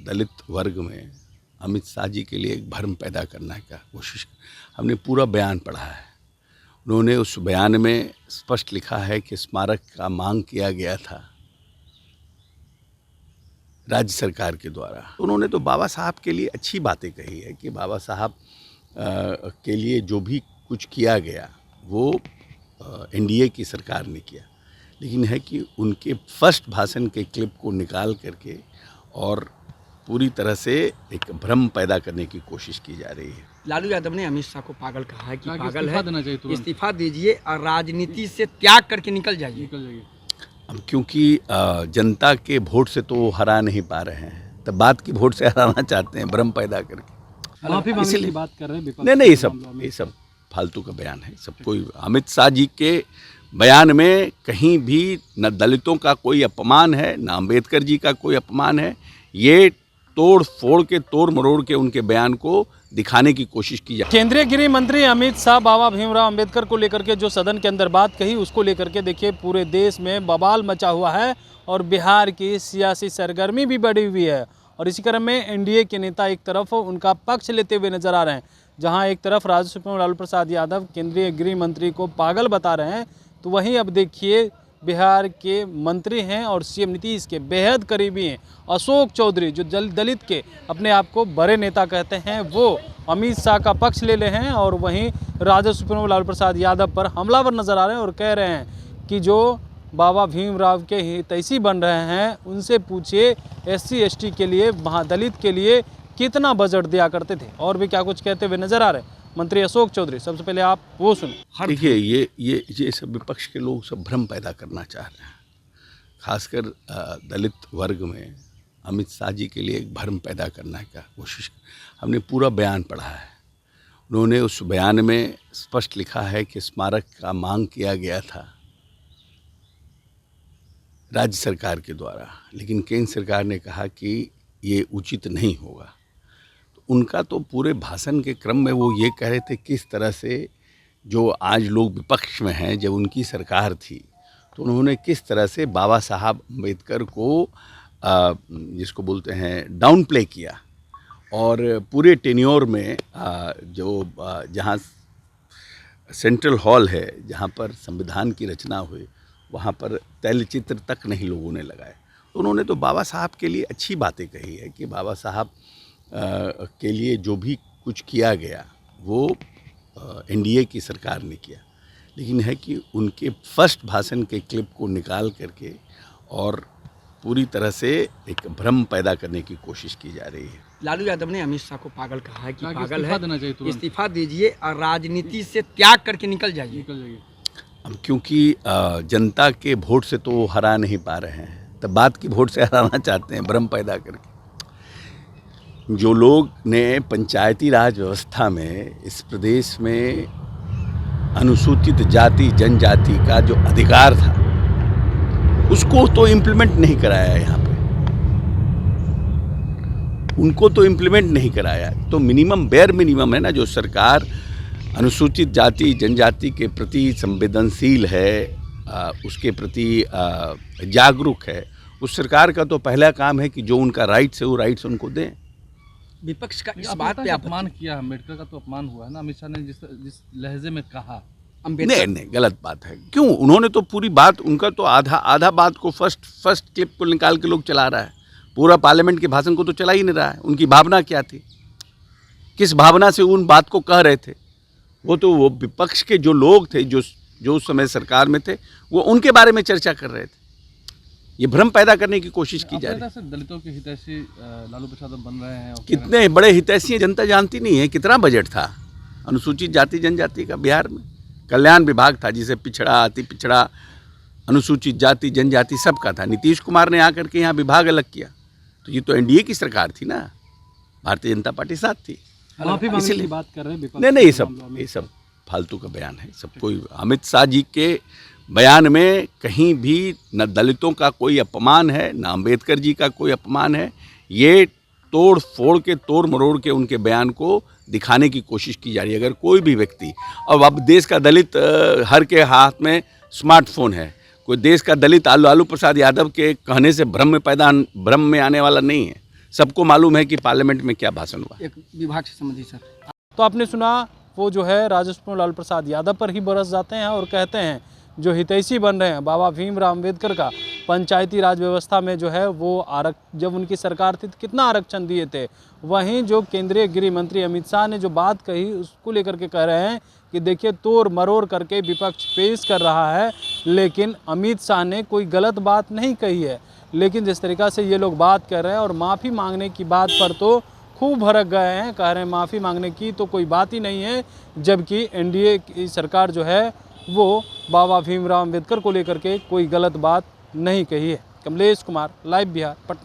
दलित वर्ग में अमित शाह जी के लिए एक भ्रम पैदा करने का कोशिश। हमने पूरा बयान पढ़ा है। उन्होंने उस बयान में स्पष्ट लिखा है कि स्मारक का मांग किया गया था राज्य सरकार के द्वारा। उन्होंने तो बाबा साहब के लिए अच्छी बातें कही है कि बाबा साहब के लिए जो भी कुछ किया गया वो एनडीए की सरकार ने किया, लेकिन है कि उनके फर्स्ट भाषण के क्लिप को निकाल करके और पूरी तरह से एक भ्रम पैदा करने की कोशिश की जा रही है। लालू यादव ने अमित शाह को पागल कहा है कि पागल इस्तीफा देना चाहिए है, इस्तीफा दीजिए और राजनीति से त्याग करके निकल जाइए। अब क्योंकि जनता के वोट से तो हरा नहीं पा रहे हैं, तब बात की वोट से हराना चाहते हैं भ्रम पैदा करके। माफी मांगने की बात कर रहे हैं। नहीं, ये सब फालतू का बयान है। सब कोई अमित शाह जी के बयान में कहीं भी न दलितों का कोई अपमान है, न अम्बेडकर जी का कोई अपमान है। ये तोड़ फोड़ के, तोड़ मरोड़ के उनके बयान को दिखाने की कोशिश की जाए। केंद्रीय गृह मंत्री अमित शाह बाबा भीमराव अंबेडकर को लेकर के जो सदन के अंदर बात कही, उसको लेकर के देखिए पूरे देश में बवाल मचा हुआ है और बिहार की सियासी सरगर्मी भी बढ़ी हुई है। और इसी क्रम में एनडीए के नेता एक तरफ उनका पक्ष लेते हुए नजर आ रहे हैं। जहां एक तरफ राजद सुप्रीमो लालू प्रसाद यादव केंद्रीय गृह मंत्री को पागल बता रहे हैं, तो वहीं अब देखिए बिहार के मंत्री हैं और सीएम नीतीश के बेहद करीबी हैं अशोक चौधरी, जो दलित के अपने आप को बड़े नेता कहते हैं, वो अमित शाह का पक्ष ले रहे हैं। और वहीं राजद सुप्रीमो लालू प्रसाद यादव पर हमलावर नजर आ रहे हैं और कह रहे हैं कि जो बाबा भीमराव के हितैषी बन रहे हैं उनसे पूछिए SC ST के लिए, महादलित के लिए कितना बजट दिया करते थे। और भी क्या कुछ कहते हुए नजर आ रहे हैं मंत्री अशोक चौधरी। सबसे पहले आप वो सुनो। देखिए, ये सब विपक्ष के लोग सब भ्रम पैदा करना चाह रहे हैं, खासकर दलित वर्ग में अमित शाह जी के लिए एक भ्रम पैदा करने का कोशिश। हमने पूरा बयान पढ़ा है। उन्होंने उस बयान में स्पष्ट लिखा है कि स्मारक का मांग किया गया था राज्य सरकार के द्वारा, लेकिन केंद्र सरकार ने कहा कि ये उचित नहीं होगा। उनका तो पूरे भाषण के क्रम में वो ये कह रहे थे किस तरह से जो आज लोग विपक्ष में हैं, जब उनकी सरकार थी तो उन्होंने किस तरह से बाबा साहब अम्बेडकर को जिसको बोलते हैं डाउन प्ले किया। और पूरे टेन्योर में जहाँ सेंट्रल हॉल है, जहाँ पर संविधान की रचना हुई, वहाँ पर तैलचित्र तक नहीं लोगों ने लगाए। तो उन्होंने तो बाबा साहब के लिए अच्छी बातें कही है कि बाबा साहब के लिए जो भी कुछ किया गया वो एनडीए की सरकार ने किया, लेकिन है कि उनके फर्स्ट भाषण के क्लिप को निकाल करके और पूरी तरह से एक भ्रम पैदा करने की कोशिश की जा रही है। लालू यादव ने अमित शाह को पागल कहा है कि पागल है, चाहिए इस्तीफा दीजिए और राजनीति से त्याग करके निकल जाइए। अब क्योंकि जनता के वोट से तो हरा नहीं पा रहे हैं, तब बात की वोट से हराना चाहते हैं भ्रम पैदा करके। जो लोग ने पंचायती राज व्यवस्था में इस प्रदेश में अनुसूचित जाति जनजाति का जो अधिकार था उसको तो इम्प्लीमेंट नहीं कराया, यहाँ पे उनको तो इम्प्लीमेंट नहीं कराया। तो मिनिमम, बेयर मिनिमम है ना, जो सरकार अनुसूचित जाति जनजाति के प्रति संवेदनशील है, उसके प्रति जागरूक है, उस सरकार का तो पहला काम है कि जो उनका राइट्स है वो राइट्स उनको दें। विपक्ष का इस बात पे अपमान किया, अम्बेडकर का तो अपमान हुआ है ना। अमित शाह ने जिस लहजे में कहा, नहीं, गलत बात है। क्यों? उन्होंने तो पूरी बात, उनका तो आधा बात को फर्स्ट क्लिप को निकाल के लोग चला रहा है। पूरा पार्लियामेंट के भाषण को तो चला ही नहीं रहा है। उनकी भावना क्या थी, किस भावना से उन बात को कह रहे थे? वो विपक्ष के जो लोग थे, जो उस समय सरकार में थे, वो उनके बारे में चर्चा कर रहे थे। ये भ्रम पैदा करने की कोशिश की जा रही है। दलितों के हितैषी लालू प्रसाद बन रहे हैं। कितने बड़े हितैषी जनता जानती नहीं है। कितना बजट था अनुसूचित जाति जनजाति का बिहार में? कल्याण विभाग था जिसे पिछड़ा, अति पिछड़ा, अनुसूचित जाति जनजाति सबका था। नीतीश कुमार ने आकर के यहाँ विभाग अलग किया। तो ये तो एनडीए की सरकार थी ना, भारतीय जनता पार्टी साथ थी। माफी मांगने की बात कर रहे हैं। नहीं, ये सब फालतू का बयान है। सब कोई अमित शाह जी के बयान में कहीं भी न दलितों का कोई अपमान है, न अम्बेडकर जी का कोई अपमान है। ये तोड़ फोड़ के, तोड़ मरोड़ के उनके बयान को दिखाने की कोशिश की जा रही है। अगर कोई भी व्यक्ति, और अब देश का दलित हर के हाथ में स्मार्टफोन है, कोई देश का दलित लालू प्रसाद यादव के कहने से भ्रम में आने वाला नहीं है। सबको मालूम है कि पार्लियामेंट में क्या भाषण हुआ। एक विभाग से संबंधित सर। तो आपने सुना, वो जो है राजेंद्र लाल प्रसाद यादव पर ही बरस जाते हैं और कहते हैं जो हितैषी बन रहे हैं बाबा भीमराव अम्बेडकर का, पंचायती राज व्यवस्था में जो है वो जब उनकी सरकार थी तो कितना आरक्षण दिए थे। वहीं जो केंद्रीय गृह मंत्री अमित शाह ने जो बात कही उसको लेकर के कह रहे हैं कि देखिए तोड़ मरोड़ करके विपक्ष पेश कर रहा है, लेकिन अमित शाह ने कोई गलत बात नहीं कही है। लेकिन जिस तरीक़ा से ये लोग बात कर रहे हैं और माफ़ी मांगने की बात पर तो खूब भड़क गए हैं, कह रहे हैं माफ़ी मांगने की तो कोई बात ही नहीं है, जबकि एनडीए की सरकार जो है वो बाबा भीमराव अम्बेडकर को लेकर के कोई गलत बात नहीं कही है। कमलेश कुमार, लाइव बिहार, पटना।